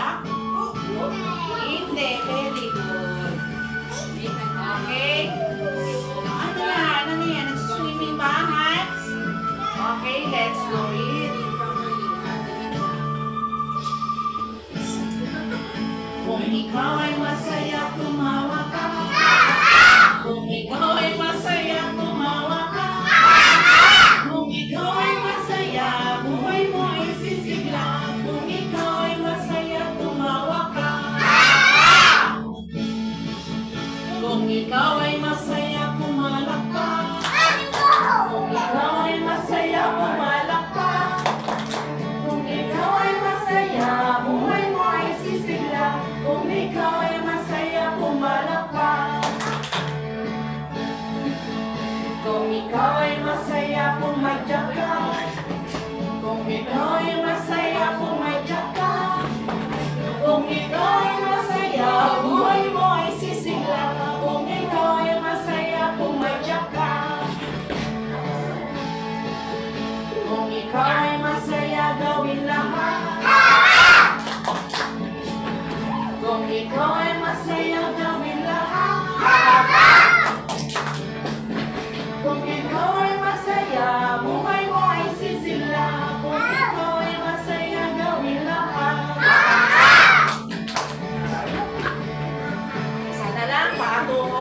masaya? Hindi. Very good. Okay? Ano yan? Nag-swimming ba, Hans? Okay, let's go read. Kung ikaw ay masaya, tumawa ka. Kung ikaw ay masaya, tumawa ka. Kung ikaw ay masaya, buhay mo ay sisigla. Kung ikaw ay masaya, tumawa ka. Kung ikaw ay masaya, pumalak ka. Kung ikaw ay masaya, pumalak ka. Kung ikaw ay masaya, buhay mo ay sisigla. Kung ikaw ay masaya, pumalak ka. Kung ikaw ay masaya, pumadyak ka. Kung ikaw ay masaya, pumadyak ka. Kung ikaw ay masaya, buhay mo ay sisigla. Kung ikaw ay masaya, pumadyak ka. Kung ikaw ay masaya, gawin lahat. Kung ikaw